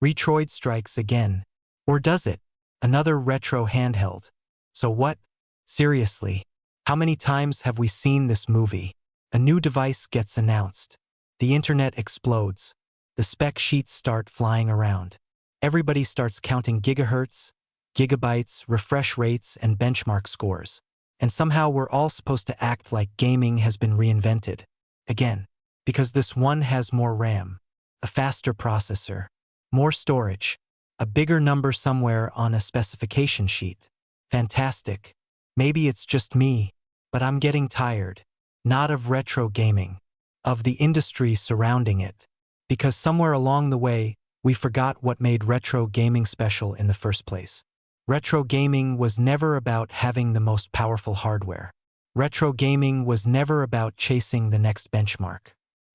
Retroid strikes again. Or does it? Another retro handheld. So what? Seriously. How many times have we seen this movie? A new device gets announced. The internet explodes. The spec sheets start flying around. Everybody starts counting gigahertz, gigabytes, refresh rates, and benchmark scores. And somehow we're all supposed to act like gaming has been reinvented. Again. Because this one has more RAM, a faster processor, more storage, a bigger number somewhere on a specification sheet. Fantastic. Maybe it's just me, but I'm getting tired. Not of retro gaming, of the industry surrounding it. Because somewhere along the way, we forgot what made retro gaming special in the first place. Retro gaming was never about having the most powerful hardware. Retro gaming was never about chasing the next benchmark.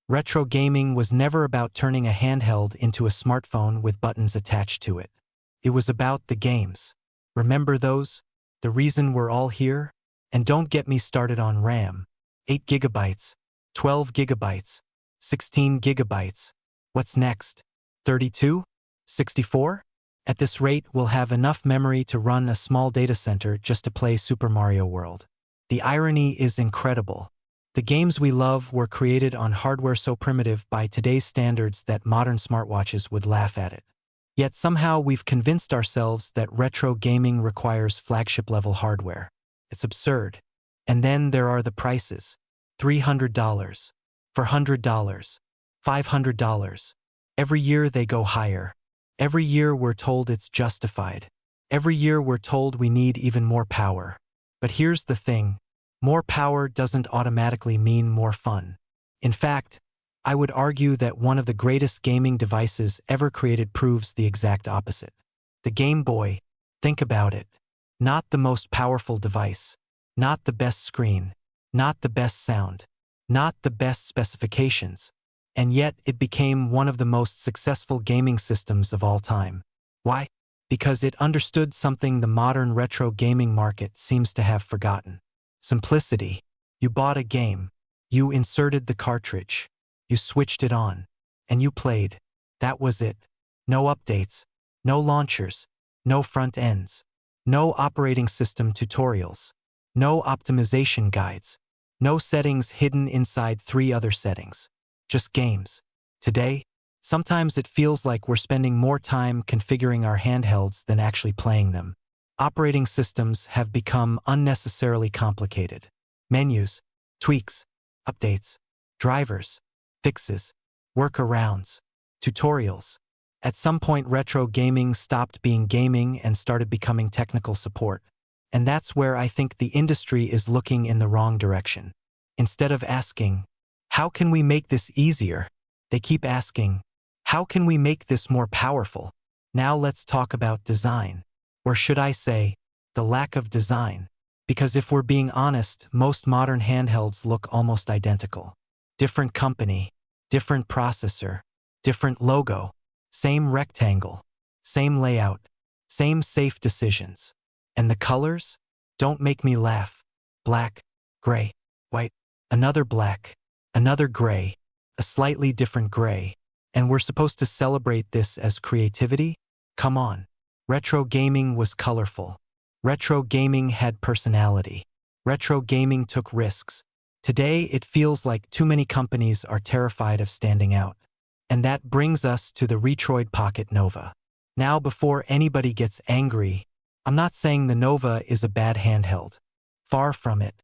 Retro gaming was never about turning a handheld into a smartphone with buttons attached to it. It was about the games. Remember those? The reason we're all here? And don't get me started on RAM. 8 gigabytes, 12 gigabytes, 16 gigabytes. What's next? 32? 64? At this rate, we'll have enough memory to run a small data center just to play Super Mario World. The irony is incredible. The games we love were created on hardware so primitive by today's standards that modern smartwatches would laugh at it. Yet somehow we've convinced ourselves that retro gaming requires flagship-level hardware. It's absurd. And then there are the prices. $300, $400, $500. Every year they go higher. Every year we're told it's justified. Every year we're told we need even more power. But here's the thing. More power doesn't automatically mean more fun. In fact, I would argue that one of the greatest gaming devices ever created proves the exact opposite. The Game Boy, think about it. Not the most powerful device, not the best screen, not the best sound, not the best specifications, and yet it became one of the most successful gaming systems of all time. Why? Because it understood something the modern retro gaming market seems to have forgotten. Simplicity. You bought a game. You inserted the cartridge. You switched it on. And you played. That was it. No updates. No launchers. No front ends. No operating system tutorials. No optimization guides. No settings hidden inside 3 other settings. Just games. Today, sometimes it feels like we're spending more time configuring our handhelds than actually playing them. Operating systems have become unnecessarily complicated. Menus, tweaks, updates, drivers, fixes, workarounds, tutorials. At some point, retro gaming stopped being gaming and started becoming technical support. And that's where I think the industry is looking in the wrong direction. Instead of asking, how can we make this easier? They keep asking, how can we make this more powerful? Now let's talk about design. Or should I say, the lack of design? Because if we're being honest, most modern handhelds look almost identical. Different company, different processor, different logo, same rectangle, same layout, same safe decisions. And the colors? Don't make me laugh. Black, gray, white, another black, another gray, a slightly different gray. And we're supposed to celebrate this as creativity? Come on. Retro gaming was colorful. Retro gaming had personality. Retro gaming took risks. Today, it feels like too many companies are terrified of standing out. And that brings us to the Retroid Pocket Nova. Now, before anybody gets angry, I'm not saying the Nova is a bad handheld. Far from it.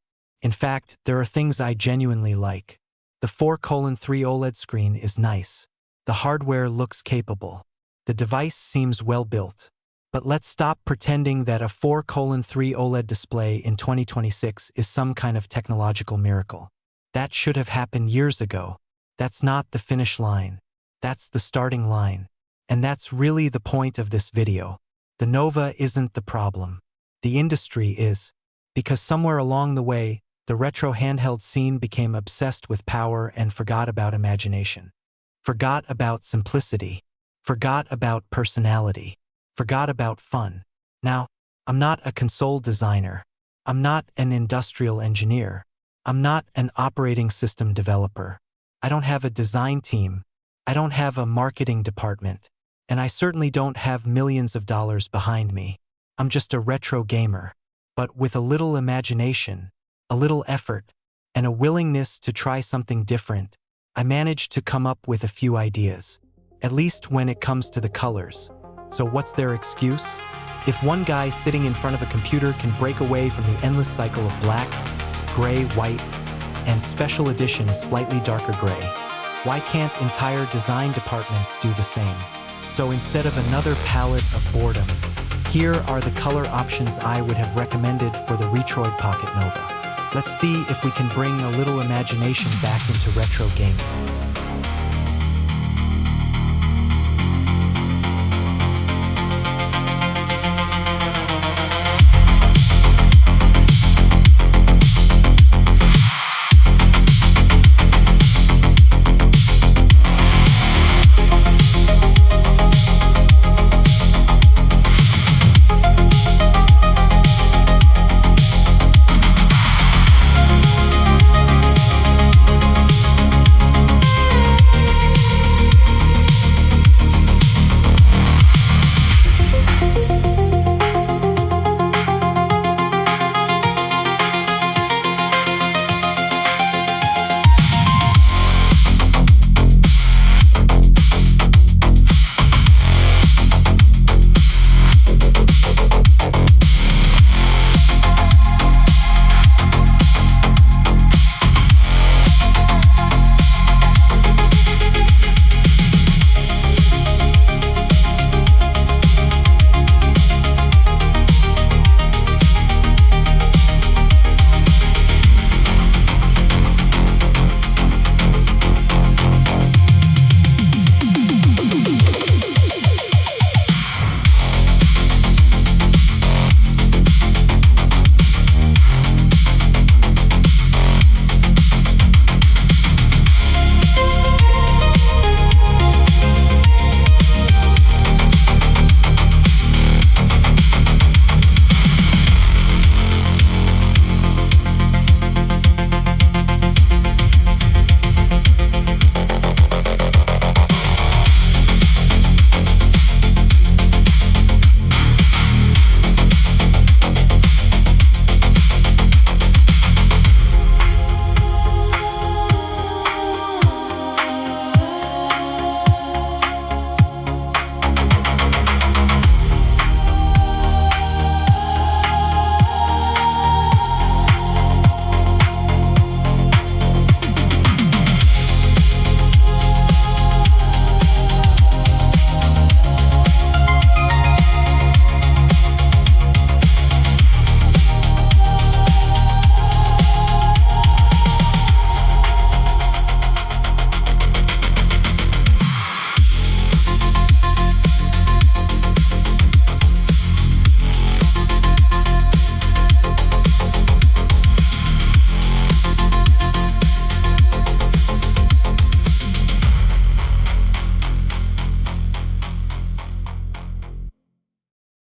In fact, there are things I genuinely like. The 4:3 OLED screen is nice. The hardware looks capable. The device seems well built. But let's stop pretending that a 4:3 OLED display in 2026 is some kind of technological miracle. That should have happened years ago. That's not the finish line. That's the starting line. And that's really the point of this video. The Nova isn't the problem. The industry is. Because somewhere along the way, the retro handheld scene became obsessed with power and forgot about imagination. Forgot about simplicity. Forgot about personality. Forgot about fun. Now, I'm not a console designer. I'm not an industrial engineer. I'm not an operating system developer. I don't have a design team. I don't have a marketing department. And I certainly don't have millions of dollars behind me. I'm just a retro gamer. But with a little imagination, a little effort, and a willingness to try something different, I managed to come up with a few ideas, at least when it comes to the colors. So what's their excuse? If one guy sitting in front of a computer can break away from the endless cycle of black, gray, white, and special editions slightly darker gray, why can't entire design departments do the same? So instead of another palette of boredom, here are the color options I would have recommended for the Retroid Pocket Nova. Let's see if we can bring a little imagination back into retro gaming.